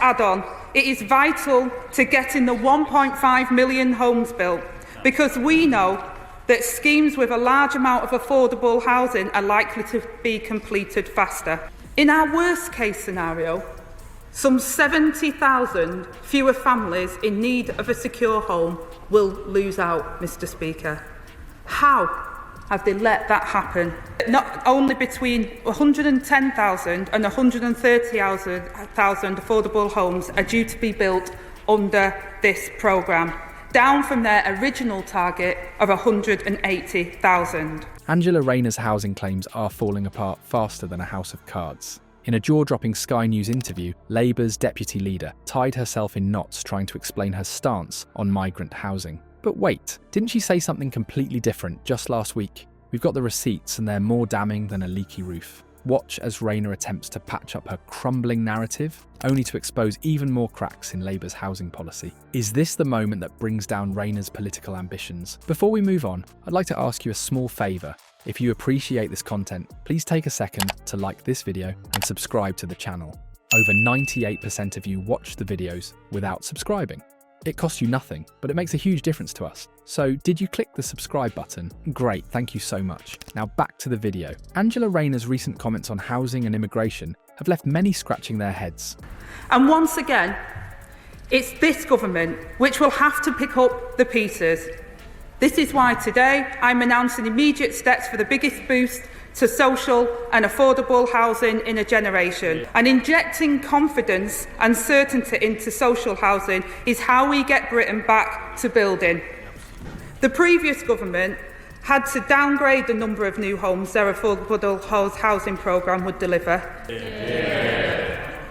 add on, it is vital to getting the 1.5 million homes built, because we know that schemes with a large amount of affordable housing are likely to be completed faster. In our worst case scenario, some 70,000 fewer families in need of a secure home will lose out, Mr. Speaker. How have they let that happen? Not only between 110,000 and 130,000 affordable homes are due to be built under this programme, down from their original target of 180,000. Angela Rayner's housing claims are falling apart faster than a house of cards. In a jaw-dropping Sky News interview, Labour's deputy leader tied herself in knots trying to explain her stance on migrant housing. But wait, didn't she say something completely different just last week? We've got the receipts and they're more damning than a leaky roof. Watch as Rayner attempts to patch up her crumbling narrative, only to expose even more cracks in Labour's housing policy. Is this the moment that brings down Rayner's political ambitions? Before we move on, I'd like to ask you a small favour. If you appreciate this content, please take a second to like this video and subscribe to the channel. Over 98% of you watch the videos without subscribing. It costs you nothing, but it makes a huge difference to us. So did you click the subscribe button? Great, thank you so much. Now back to the video. Angela Rayner's recent comments on housing and immigration have left many scratching their heads. And once again, it's this government which will have to pick up the pieces. This is why today I'm announcing immediate steps for the biggest boost to social and affordable housing in a generation. And injecting confidence and certainty into social housing is how we get Britain back to building. The previous government had to downgrade the number of new homes their affordable housing programme would deliver.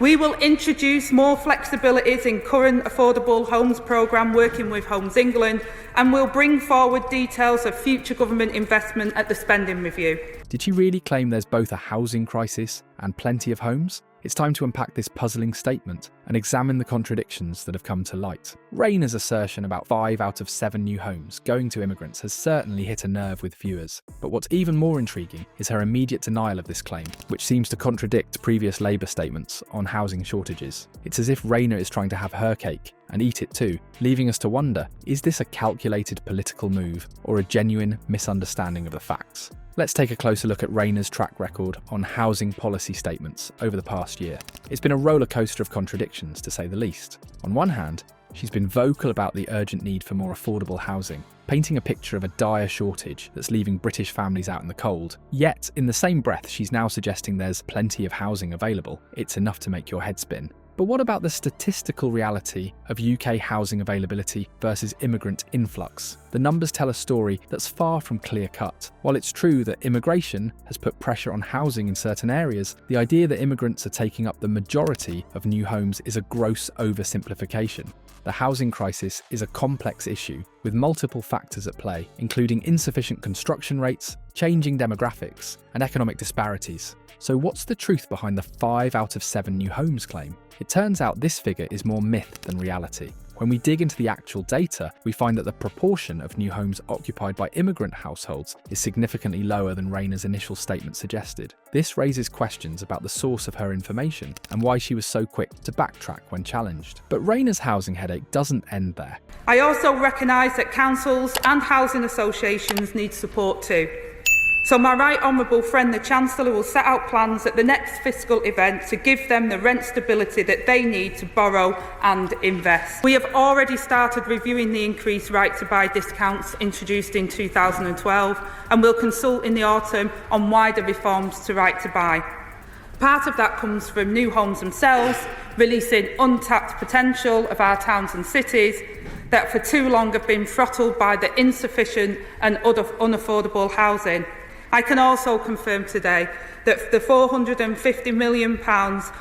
We will introduce more flexibilities in current affordable homes programme working with Homes England, and we'll bring forward details of future government investment at the spending review. Did she really claim there's both a housing crisis and plenty of homes? It's time to unpack this puzzling statement and examine the contradictions that have come to light. Rayner's assertion about 5 out of 7 new homes going to immigrants has certainly hit a nerve with viewers. But what's even more intriguing is her immediate denial of this claim, which seems to contradict previous Labour statements on housing shortages. It's as if Rayner is trying to have her cake and eat it too, leaving us to wonder, is this a calculated political move or a genuine misunderstanding of the facts? Let's take a closer look at Rayner's track record on housing policy statements over the past year. It's been a roller coaster of contradictions, to say the least. On one hand, she's been vocal about the urgent need for more affordable housing, painting a picture of a dire shortage that's leaving British families out in the cold. Yet, in the same breath, she's now suggesting there's plenty of housing available. It's enough to make your head spin. But what about the statistical reality of UK housing availability versus immigrant influx? The numbers tell a story that's far from clear-cut. While it's true that immigration has put pressure on housing in certain areas, the idea that immigrants are taking up the majority of new homes is a gross oversimplification. The housing crisis is a complex issue with multiple factors at play, including insufficient construction rates, changing demographics, and economic disparities. So what's the truth behind the 5 out of 7 new homes claim? It turns out this figure is more myth than reality. When we dig into the actual data, we find that the proportion of new homes occupied by immigrant households is significantly lower than Rayner's initial statement suggested. This raises questions about the source of her information and why she was so quick to backtrack when challenged. But Rayner's housing headache doesn't end there. I also recognise that councils and housing associations need support too. So my right honourable friend, the Chancellor, will set out plans at the next fiscal event to give them the rent stability that they need to borrow and invest. We have already started reviewing the increased right to buy discounts introduced in 2012, and will consult in the autumn on wider reforms to right to buy. Part of that comes from new homes themselves, releasing untapped potential of our towns and cities that for too long have been throttled by the insufficient and unaffordable housing. I can also confirm today that the £450 million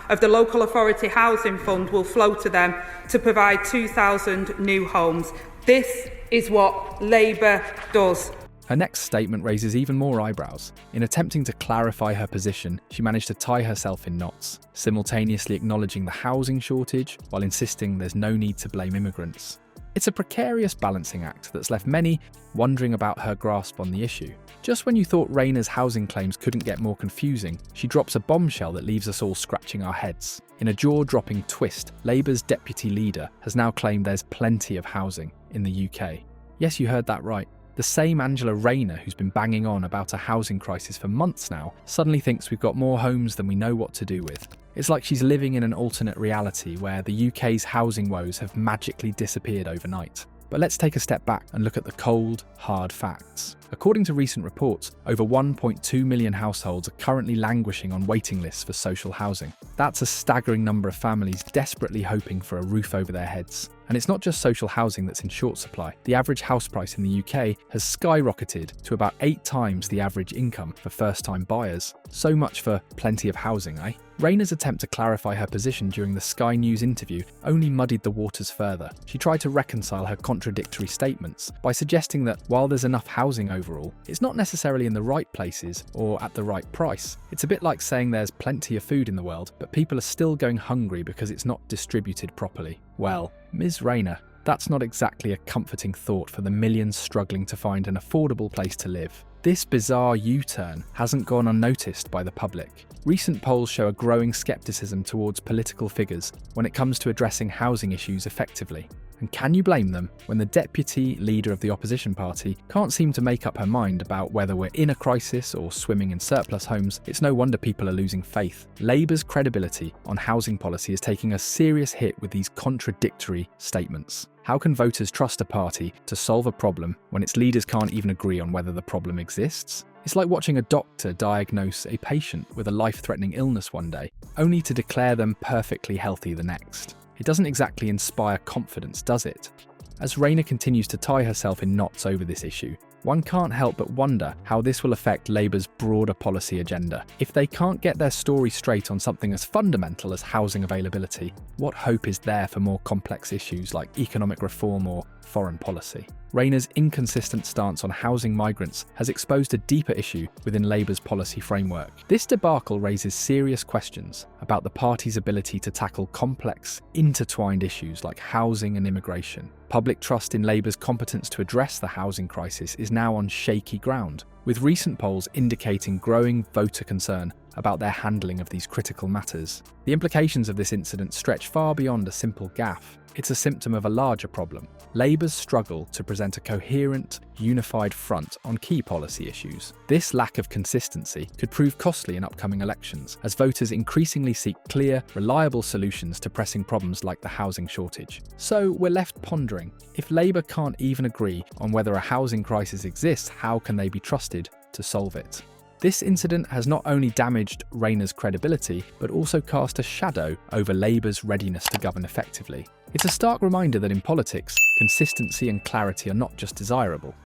of the Local Authority Housing Fund will flow to them to provide 2,000 new homes. This is what Labour does. Her next statement raises even more eyebrows. In attempting to clarify her position, she managed to tie herself in knots, simultaneously acknowledging the housing shortage while insisting there's no need to blame immigrants. It's a precarious balancing act that's left many wondering about her grasp on the issue. Just when you thought Rayner's housing claims couldn't get more confusing, she drops a bombshell that leaves us all scratching our heads. In a jaw-dropping twist, Labour's deputy leader has now claimed there's plenty of housing in the UK. Yes, you heard that right. The same Angela Rayner, who's been banging on about a housing crisis for months now, suddenly thinks we've got more homes than we know what to do with. It's like she's living in an alternate reality where the UK's housing woes have magically disappeared overnight. But let's take a step back and look at the cold, hard facts. According to recent reports, over 1.2 million households are currently languishing on waiting lists for social housing. That's a staggering number of families desperately hoping for a roof over their heads. And it's not just social housing that's in short supply. The average house price in the UK has skyrocketed to about 8 times the average income for first-time buyers. So much for plenty of housing, eh? Rayner's attempt to clarify her position during the Sky News interview only muddied the waters further. She tried to reconcile her contradictory statements by suggesting that while there's enough housing overall, it's not necessarily in the right places or at the right price. It's a bit like saying there's plenty of food in the world, but people are still going hungry because it's not distributed properly. Well, Ms. Rayner, that's not exactly a comforting thought for the millions struggling to find an affordable place to live. This bizarre U-turn hasn't gone unnoticed by the public. Recent polls show a growing scepticism towards political figures when it comes to addressing housing issues effectively. And can you blame them when the deputy leader of the opposition party can't seem to make up her mind about whether we're in a crisis or swimming in surplus homes? It's no wonder people are losing faith. Labour's credibility on housing policy is taking a serious hit with these contradictory statements. How can voters trust a party to solve a problem when its leaders can't even agree on whether the problem exists? It's like watching a doctor diagnose a patient with a life-threatening illness one day, only to declare them perfectly healthy the next. It doesn't exactly inspire confidence, does it? As Rayner continues to tie herself in knots over this issue, one can't help but wonder how this will affect Labour's broader policy agenda. If they can't get their story straight on something as fundamental as housing availability, what hope is there for more complex issues like economic reform or foreign policy? Rayner's inconsistent stance on housing migrants has exposed a deeper issue within Labour's policy framework. This debacle raises serious questions about the party's ability to tackle complex, intertwined issues like housing and immigration. Public trust in Labour's competence to address the housing crisis is now on shaky ground, with recent polls indicating growing voter concern about their handling of these critical matters. The implications of this incident stretch far beyond a simple gaffe. It's a symptom of a larger problem: Labour's struggle to present a coherent, unified front on key policy issues. This lack of consistency could prove costly in upcoming elections, as voters increasingly seek clear, reliable solutions to pressing problems like the housing shortage. So we're left pondering, if Labour can't even agree on whether a housing crisis exists, how can they be trusted to solve it? This incident has not only damaged Rayner's credibility, but also cast a shadow over Labour's readiness to govern effectively. It's a stark reminder that in politics, consistency and clarity are not just desirable,